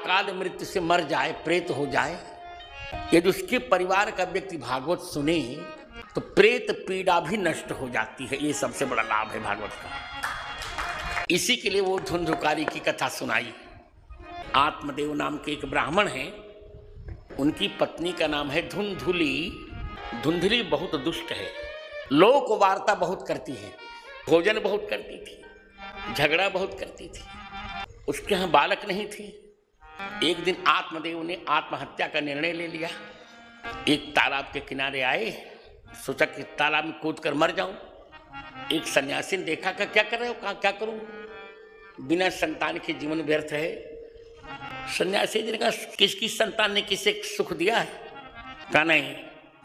अकाल मृत्यु से मर जाए, प्रेत हो जाए, यदि उसके परिवार का व्यक्ति भागवत सुने तो प्रेत पीड़ा भी नष्ट हो जाती है। ये सबसे बड़ा लाभ है भागवत का। इसी के लिए वो धुंधुकारी की कथा सुनाई। आत्मदेव नाम के एक ब्राह्मण हैं, उनकी पत्नी का नाम है धुंधुली। धुंधुली बहुत दुष्ट है, लोक वार्ता बहुत करती है, भोजन बहुत करती थी, झगड़ा बहुत करती थी। उसके यहाँ बालक नहीं थी। एक दिन आत्मदेव ने आत्महत्या का निर्णय ले लिया। एक तालाब के किनारे आए, सोचा कि तालाब में कूद कर मर जाऊं। एक सन्यासी ने देखा कि क्या कर रहे हो, कहा क्या करूं, बिना संतान के जीवन व्यर्थ है। सन्यासी जी ने कहा किसकी संतान ने किसे सुख दिया है? कहा नहीं,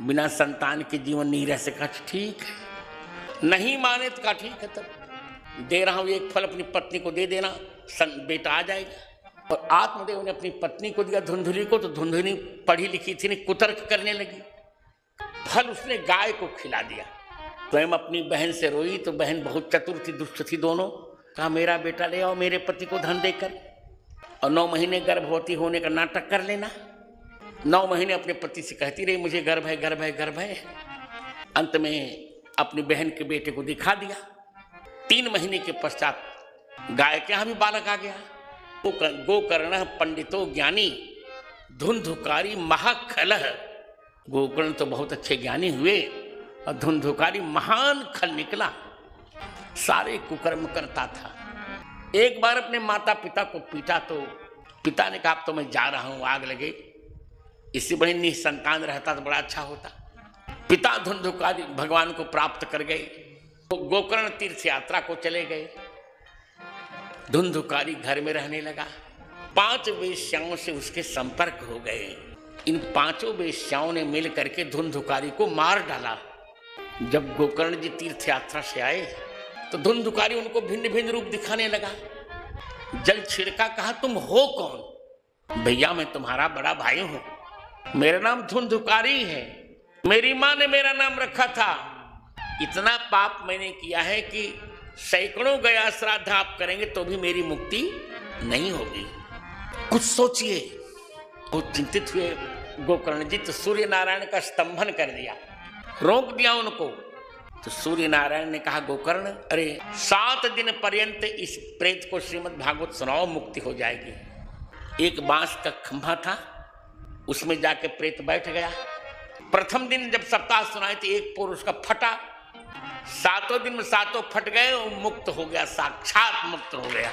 बिना संतान के जीवन नहीं रह सका। ठीक है, नहीं माने तो कहा ठीक है, तब दे रहा हूं एक फल, अपनी पत्नी को दे देना, बेटा आ जाएगा। और आत्मदेव ने अपनी पत्नी को दिया धुंधुली को, तो धुंधुली पढ़ी लिखी थी, कुतर्क करने लगी। फल उसने गाय को खिला दिया। स्वयं अपनी बहन से रोई तो बहन बहुत चतुर थी, दुष्ट थी दोनों। कहा मेरा बेटा ले आओ मेरे पति को धन देकर, और 9 महीने गर्भवती होने का नाटक कर लेना। 9 महीने अपने पति से कहती रही मुझे गर्भ है, गर्भ है, गर्भ है। अंत में अपनी बहन के बेटे को दिखा दिया। 3 महीने के पश्चात गाय के यहाँ भी बालक आ गया। गोकर्ण पंडितो ज्ञानी धुंधुकारी महाखलह। गोकर्ण तो बहुत अच्छे ज्ञानी हुए और धुंधुकारी महान खल निकला, सारे कुकर्म करता था। एक बार अपने माता पिता को पीटा तो पिता ने कहा अब तो मैं जा रहा हूं, आग लगे, इससे बड़ी निसंतान रहता तो बड़ा अच्छा होता। पिता धुंधुकारी भगवान को प्राप्त कर गए, तो गोकर्ण तीर्थ यात्रा को चले गए। धुंधुकारी घर में रहने लगा। 5 वेश्याओं से उसके संपर्क हो गए। इन 5 वेश्याओं ने मिल करके धुंधुकारी को मार डाला। जब गोकर्ण जी तीर्थ यात्रा से आए तो धुंधुकारी उनको भिन्न भिन्न रूप दिखाने लगा। जल छिड़का, कहा तुम हो कौन? भैया मैं तुम्हारा बड़ा भाई हूं, मेरा नाम धुंधुकारी है, मेरी मां ने मेरा नाम रखा था। इतना पाप मैंने किया है कि सैकड़ों गया श्राद्ध आप करेंगे तो भी मेरी मुक्ति नहीं होगी, कुछ सोचिए। बहुत चिंतित हुए गोकर्ण जी, तो सूर्य नारायण का स्तंभन कर दिया, रोक दिया उनको। तो सूर्य नारायण ने कहा गोकर्ण, अरे 7 दिन पर्यंत इस प्रेत को श्रीमद् भागवत सुनाओ, मुक्ति हो जाएगी। एक बांस का खंभा था, उसमें जाके प्रेत बैठ गया। प्रथम दिन जब सप्ताह सुनाए तो एक पोर उसका फटा, 7 दिन में 7 फट गए और मुक्त हो गया, साक्षात मुक्त हो गया।